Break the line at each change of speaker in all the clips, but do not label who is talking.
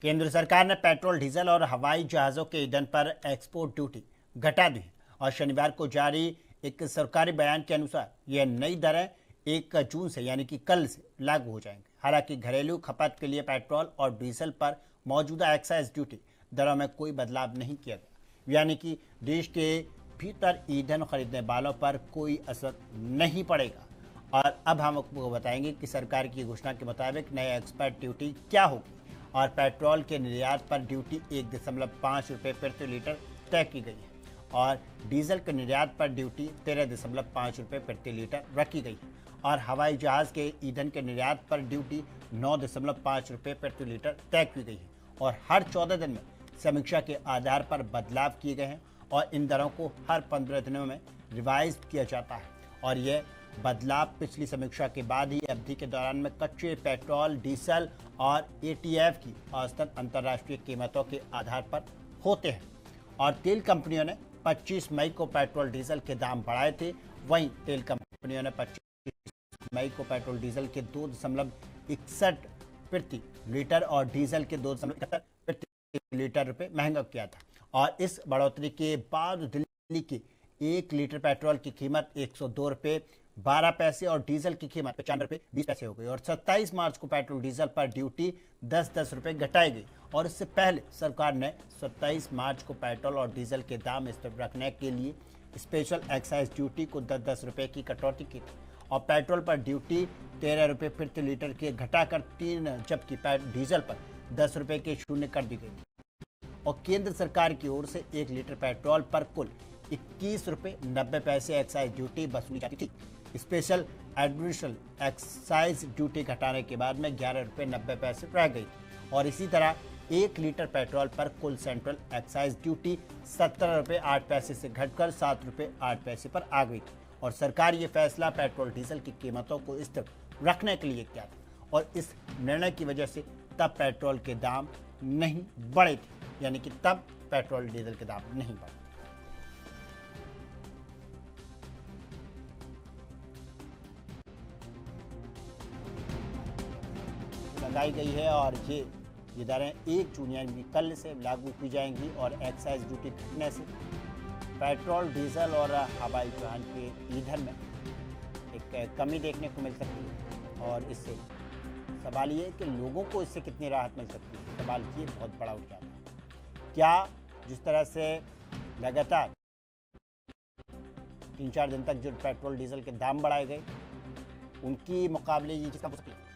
केंद्र सरकार ने पेट्रोल, डीजल और हवाई जहाज़ों के ईंधन पर एक्सपोर्ट ड्यूटी घटा दी है और शनिवार को जारी एक सरकारी बयान के अनुसार यह नई दरें 1 जून से यानी कि कल से लागू हो जाएंगी। हालांकि घरेलू खपत के लिए पेट्रोल और डीजल पर मौजूदा एक्साइज ड्यूटी दरों में कोई बदलाव नहीं किया गया, यानी कि देश के भीतर ईंधन खरीदने वालों पर कोई असर नहीं पड़ेगा। और अब हम आपको बताएंगे कि सरकार की घोषणा के मुताबिक नए एक्सपोर्ट ड्यूटी क्या होगी और पेट्रोल के निर्यात पर ड्यूटी 1.5 रुपये प्रति लीटर तय की गई है और डीजल के निर्यात पर ड्यूटी 13.5 रुपये प्रति लीटर रखी गई है और हवाई जहाज़ के ईंधन के निर्यात पर ड्यूटी 9.5 रुपये प्रति लीटर तय की गई है और हर 14 दिन में समीक्षा के आधार पर बदलाव किए गए हैं और इन दरों को हर 15 दिनों में रिवाइज किया जाता है और यह बदलाव पिछली समीक्षा के बाद ही अवधि के दौरान में कच्चे पेट्रोल, डीजल और एटीएफ की औसतन अंतर्राष्ट्रीय कीमतों के आधार पर होते हैं। और तेल कंपनियों ने 25 मई को पेट्रोल डीजल के दाम बढ़ाए थे। वहीं तेल कंपनियों ने 25 मई को पेट्रोल डीजल के 2.61 प्रति लीटर और डीजल के 2.71 प्रति लीटर रुपये महंगा किया था और इस बढ़ोतरी के बाद दिल्ली की 1 लीटर पेट्रोल की कीमत 102 रुपये 12 पैसे और डीजल की कीमत 95 रुपये 20 पैसे हो गई और 27 मार्च को पेट्रोल डीजल पर ड्यूटी 10-10 रुपये घटाई गई और इससे पहले सरकार ने 27 मार्च को पेट्रोल और डीजल के दाम स्थिर रखने के लिए स्पेशल एक्साइज ड्यूटी को 10-10 रुपये की कटौती की थी और पेट्रोल पर ड्यूटी 13 रुपये प्रति लीटर के घटाकर 3, जबकि डीजल पर 10 रुपये के शून्य कर दी गई और केंद्र सरकार की ओर से 1 लीटर पेट्रोल पर कुल 21 रुपये 90 पैसे एक्साइज ड्यूटी वसूली जाती थी। स्पेशल एडिशनल एक्साइज ड्यूटी घटाने के बाद में 11 रुपये 90 पैसे रह गई थी और इसी तरह 1 लीटर पेट्रोल पर कुल सेंट्रल एक्साइज ड्यूटी 17 रुपये 8 पैसे से घटकर 7 रुपये 8 पैसे पर आ गई थी और सरकार ये फैसला पेट्रोल डीजल की कीमतों को स्थिर रखने के लिए किया था और इस निर्णय की वजह से तब पेट्रोल के दाम नहीं बढ़े थे, यानी कि तब पेट्रोल डीजल के दाम नहीं बढ़े। लगाई गई है और ये दरें 1 जून यानी कल से लागू की जाएंगी और एक्साइज ड्यूटी घटने से पेट्रोल, डीजल और हवाई जहाज के ईंधन में एक कमी देखने को मिल सकती है और इससे सवाल ये कि लोगों को इससे कितनी राहत मिल सकती है, सवाल ये बहुत बड़ा उठ जाता है। क्या जिस तरह से लगातार 3-4 दिन तक जो पेट्रोल डीजल के दाम बढ़ाए गए उनकी मुकाबले ये चीज़ कम हो सकती है?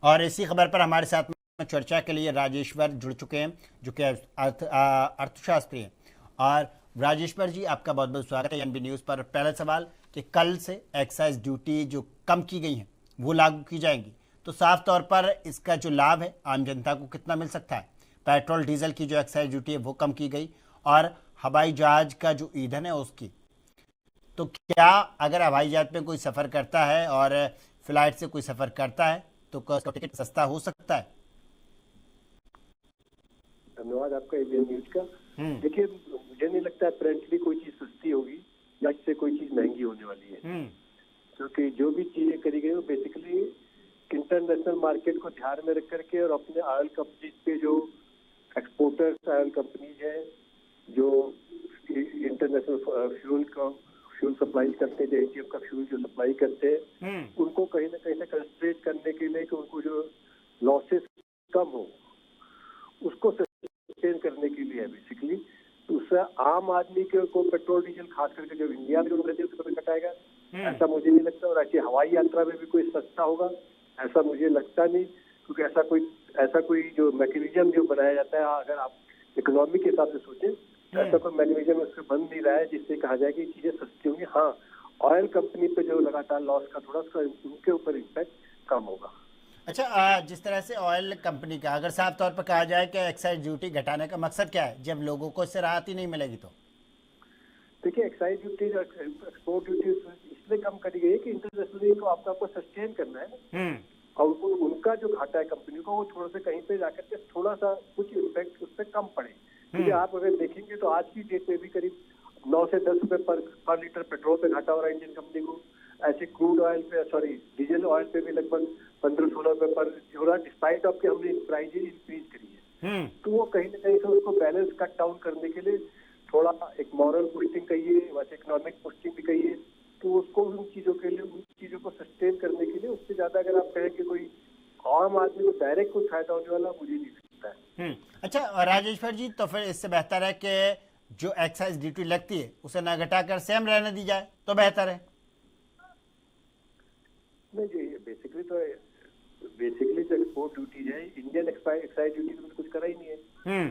और इसी खबर पर हमारे साथ में चर्चा के लिए राजेश्वर जुड़ चुके हैं जो कि अर्थशास्त्री हैं। और राजेश्वर जी, आपका बहुत बहुत स्वागत है एनबी न्यूज़ पर। पहला सवाल कि कल से एक्साइज ड्यूटी जो कम की गई है वो लागू की जाएंगी, तो साफ तौर पर इसका जो लाभ है आम जनता को कितना मिल सकता है? पेट्रोल डीजल की जो एक्साइज ड्यूटी है वो कम की गई और हवाई जहाज का जो ईंधन है उसकी, तो क्या अगर हवाई जहाज में कोई सफ़र करता है और फ्लाइट से कोई सफ़र करता है तो उसका टिकट सस्ता हो सकता है?
धन्यवाद आपका इंडियन न्यूज का। देखिए, मुझे नहीं लगता है प्रेजेंटली कोई चीज सस्ती होगी या इससे कोई चीज महंगी होने वाली है, क्योंकि जो भी चीजें करी गई वो बेसिकली इंटरनेशनल मार्केट को ध्यान में रख करके और अपने ऑयल कंपनीज पे जो एक्सपोर्टर्स ऑयल कंपनीज है जो इंटरनेशनल फ्यूल सप्लाई करते हैं, एटीएफ का फ्यूल जो सप्लाई करते हैं, उनको कहीं ना कहीं से कंस्ट्रेट करने के लिए कि उनको जो लॉसेस कम हो उसको सस्टेन करने के लिए है बेसिकली। तो उससे आम आदमी को पेट्रोल डीजल खास करके जो इंडिया में लोग रहते हैं उसको घटाएगा, ऐसा मुझे नहीं लगता। और ऐसी हवाई यात्रा में भी कोई सस्ता होगा ऐसा मुझे लगता नहीं, क्योंकि ऐसा कोई जो मैकेनिज्म जो बनाया जाता है, अगर आप इकोनॉमी के हिसाब से सोचें तो ऐसा कोई मैकेनिज्म उससे बन नहीं रहा है जिससे कहा जाए कि चीजें सस्ती होंगी। हाँ, ऑयल कंपनी पे जो लगातार लॉस का थोड़ा सा उनके ऊपर इम्पैक्ट कम होगा।
अच्छा, जिस तरह से ऑयल कंपनी का अगर साफ तौर पर कहा जाए कि एक्साइज ड्यूटी घटाने का मकसद क्या है, जब लोगों को इससे राहत ही नहीं मिलेगी तो?
देखिए, एक्साइज ड्यूटी और एक्सपोर्ट ड्यूटी इसलिए कम करी गई है कि इंटरनेशनली को आपको सस्टेन करना है ना, और उनका जो घाटा है कंपनी को वो थोड़ा सा कहीं पे जाकर के थोड़ा सा कुछ इम्पैक्ट उस पर कम पड़े। क्योंकि आप अगर देखेंगे तो आज की डेट में भी करीब 9 से 10 रुपए पर लीटर पेट्रोल पे घाटा हो रहा है इंडियन कंपनी को। ऐसे क्रूड ऑयल पे, सॉरी डीजल ऑयल पे भी लगभग 15-16 रुपए पर हो रहा है, डिस्पाइट ऑफ कि हमने प्राइस इंक्रीज करी है। तो वो कहीं ना कहीं से उसको बैलेंस कट डाउन करने के लिए थोड़ा एक मॉरल पुस्टिंग कहिए, वैसे इकोनॉमिक पुस्टिंग भी कहिए, तो उसको उन चीजों के लिए, उन चीजों को सस्टेन करने के लिए उससे ज्यादा अगर आप कहें कि कोई आम आदमी को डायरेक्ट कोई फायदा होने वाला मुझे नहीं लगता है।
अच्छा, राजेश्वर जी, तो फिर इससे बेहतर है कि जो एक्साइज ड्यूटी लगती है उसे ना घटाकर सेम रहने दी जाए तो बेहतर है।
नहीं जी, बेसिकली जो एक्सपोर्ट ड्यूटी है, इंडियन एक्साइज ड्यूटी तो कुछ करा ही नहीं है।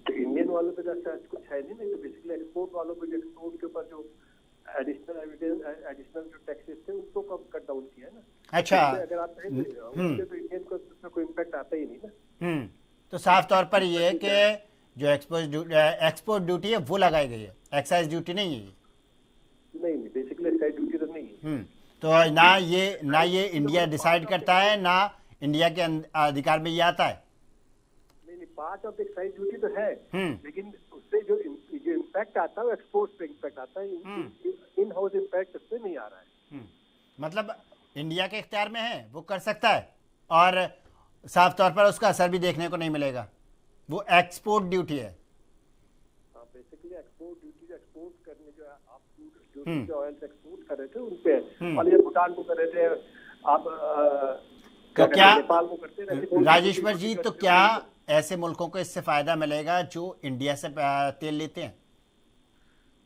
तो इंडियन वालों पे तो कुछ है नहीं, तो बेसिकली एक्सपोर्ट वालों पे, जो एक्सपोर्ट के ऊपर जो एडिशनल जो टैक्सेस थे उनको कम कट डाउन किया है ना।
अच्छा,
अगर आप कहें तो इंडियन को उसमें कोई इम्पैक्ट आता ही नहीं ना।
तो साफ तौर पर ये है कि जो एक्सपोर्ट ड्यूटी है वो लगाई गई है, एक्साइज ड्यूटी नहीं है ये।
नहीं, बेसिकली एक्साइज ड्यूटी तो नहीं है।
तो ना ये इंडिया डिसाइड करता है, ना इंडिया के अधिकार में ये आता है।
नहीं, पार्ट ऑफ एक्साइज ड्यूटी तो है, लेकिन उससे जो इम्पैक्ट आता है वो एक्सपोर्ट पे इम्पैक्ट आता है, इन हाउस इम्पैक्ट उससे नहीं आ रहा है।
मतलब इंडिया के इख्तियार में है, वो कर सकता है, और साफ तौर पर उसका असर भी देखने को नहीं मिलेगा। वो एक्सपोर्ट ड्यूटी है।
हाँ, बेसिकली एक्सपोर्ट ड्यूटी, एक्सपोर्ट करने जो आप जो ऑयल एक्सपोर्ट कर रहे थे उन पे, और ये भूटान को कर रहे थे आप,
क्या
नेपाल को करते रहे।
राजेश्वर जी, तो क्या ऐसे मुल्कों को इससे फायदा मिलेगा जो इंडिया से तेल लेते हैं?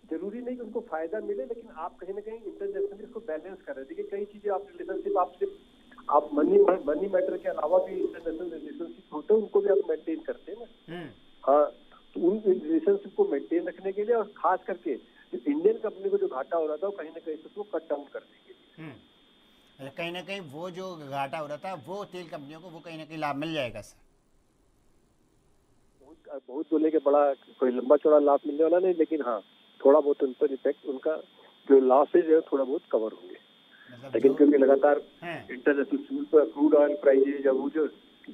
जरूरी नहीं कि उनको फायदा मिले, लेकिन आप कहीं ना कहीं इंटरनेशनली इसको बैलेंस कर रहे हैं। देखिए, कई चीजें आप रिलेशनशिप आप मनी मैटर के अलावा भी इंटरनेशनल रिलेशनशिप होते हैं, उनको भी आप मेंटेन करते हैं ना। हाँ, तो उन रिलेशनशिप को मेंटेन रखने के लिए, और खास करके जो इंडियन कंपनी को जो घाटा हो रहा था वो कहीं ना कहीं से उसको कट डाउन करने के लिए,
कहीं ना कहीं वो जो घाटा हो रहा था वो तेल कंपनियों को वो कहीं ना कहीं लाभ मिल जाएगा सर।
बहुत बोले कि बड़ा कोई लंबा चौड़ा लाभ मिलने वाला नहीं, लेकिन हाँ, थोड़ा बहुत उन पर इफेक्ट, उनका जो लॉसेज है थोड़ा बहुत कवर होंगे। लेकिन क्योंकि लगातार इंटरनेशनल फ्यूल पर क्रूड ऑयल प्राइस, जब वो जो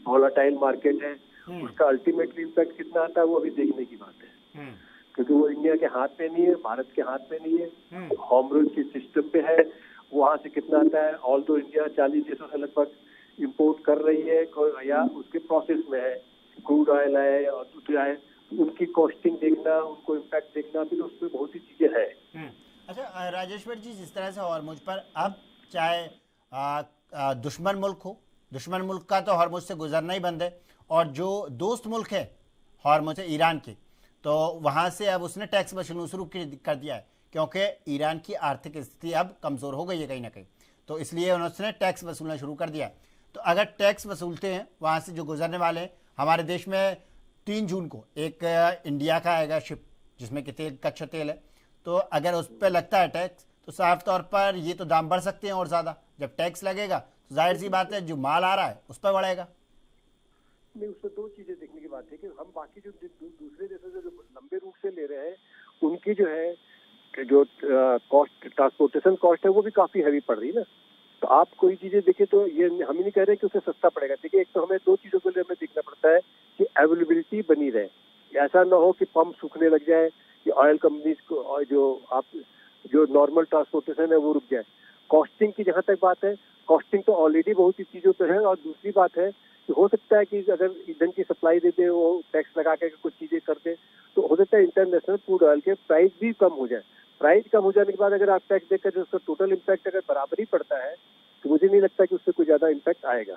वोलेटाइल मार्केट है, उसका अल्टीमेटली इम्पैक्ट कितना आता है वो अभी देखने की बात है। क्योंकि वो इंडिया के हाथ में नहीं है, भारत के हाथ में नहीं है, होम रूल के सिस्टम पे है। वहां से कितना आता है, ऑल दो इंडिया 40 देशों से लगभग इम्पोर्ट कर रही है या उसके प्रोसेस में है, क्रूड ऑयल है और दूसरे आए, उनकी कॉस्टिंग देखना, उनको इम्पैक्ट देखना, फिर उसमें बहुत सी चीजें हैं।
अच्छा राजेश्वर जी, जिस तरह से हॉर्मुज पर अब चाहे दुश्मन मुल्क हो, दुश्मन मुल्क का तो हॉर्मुज से गुजरना ही बंद है, और जो दोस्त मुल्क है हॉर्मुज है ईरान की, तो वहाँ से अब उसने टैक्स वसूलना शुरू कर दिया है, क्योंकि ईरान की आर्थिक स्थिति अब कमज़ोर हो गई है कहीं ना कहीं, तो इसलिए उन्होंने टैक्स वसूलना शुरू कर दिया। तो अगर टैक्स वसूलते हैं वहाँ से जो गुजरने वाले हैं, हमारे देश में 3 जून को एक इंडिया का आएगा शिप जिसमें कि तेल, कच्चा तेल है, तो अगर उस पर लगता है टैक्स तो साफ तौर पर ये तो दाम बढ़ सकते हैं और ज़्यादा। जब टैक्स लगेगा तो जाहिर सी बात है जो माल आ रहा है उस पर बढ़ेगा।
नहीं, उसमें 2 चीजें देखने की बात है कि हम बाकी जो दूसरे देशों से जो लंबे रूट से ले रहे हैं, उनकी जो है जो कॉस्ट, ट्रांसपोर्टेशन कॉस्ट है वो भी काफी हैवी पड़ रही है ना। तो आप कोई चीजें देखें तो ये हम ही नहीं कह रहे कि उसे सस्ता पड़ेगा। देखिए, एक तो हमें 2 चीजों के लिए हमें देखना पड़ता है कि अवेलेबिलिटी बनी रहे, ऐसा ना हो कि पंप सूखने लग जाए, कि ऑयल कंपनीज को जो नॉर्मल ट्रांसपोर्टेशन है वो रुक जाए। कॉस्टिंग की जहां तक बात है, कॉस्टिंग तो ऑलरेडी बहुत सी चीजों पर है, और दूसरी बात है कि हो सकता है कि अगर ईंधन की सप्लाई देते वो टैक्स लगा के कुछ चीजें कर दे, तो हो सकता है इंटरनेशनल क्रूड ऑयल के प्राइस भी कम हो जाए। प्राइस कम हो जाने के बाद अगर आप टैक्स देकर जो उसका टोटल इम्पैक्ट अगर बराबर ही पड़ता है, तो मुझे नहीं लगता कि उससे कोई ज्यादा इम्पैक्ट आएगा।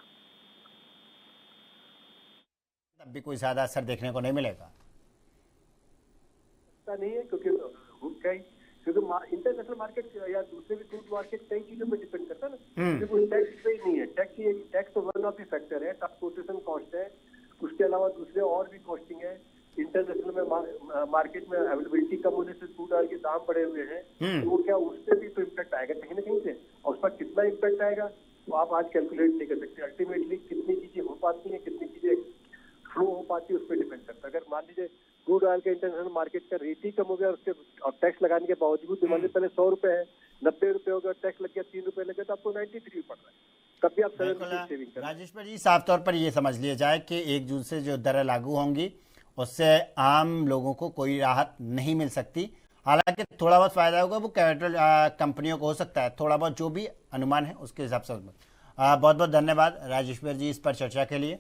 तब भी कोई ज्यादा असर देखने को नहीं मिलेगा।
ऐसा नहीं है, क्योंकि इंटरनेशनल मार्केट या दूसरे भी क्रूड मार्केट कई चीजों पर डिपेंड करता है ना। कोई टैक्स पे ही नहीं है, टैक्स तो वन ऑफ द फैक्टर है, ट्रांसपोर्टेशन कॉस्ट है, उसके अलावा दूसरे और भी कॉस्टिंग है। इंटरनेशनल में मार्केट में अवेलेबिलिटी कम होने से क्रूड ऑयल के दाम बढ़े हुए हैं, तो वो क्या उससे भी तो इम्पैक्ट आएगा कहीं ना कहीं से, और उस पर कितना इम्पैक्ट आएगा तो आप आज कैलकुलेट नहीं कर सकते। अल्टीमेटली मान लीजिए क्रूड ऑयल का इंटरनेशनल मार्केट का रेट ही कम हो गया, उसके और टैक्स लगाने के बावजूद मान लीजिए पहले 100 रुपए है, 90 रुपए हो गया, टैक्स लग गया 3 रुपए लगे, तो आपको 93 पड़ रहा है, तब भी आप 7
बिल्कुल
रुपीज सेविंग करें।
राजेश्वर जी, साफ तौर पर ये समझ लिया जाए कि 1 जून से जो दरें लागू होंगी उससे आम लोगों को कोई राहत नहीं मिल सकती। हालांकि थोड़ा बहुत फायदा होगा वो कैपिटल कंपनियों को हो सकता है, थोड़ा बहुत जो भी अनुमान है उसके हिसाब से। बहुत बहुत धन्यवाद राजेश्वर जी इस पर चर्चा के लिए।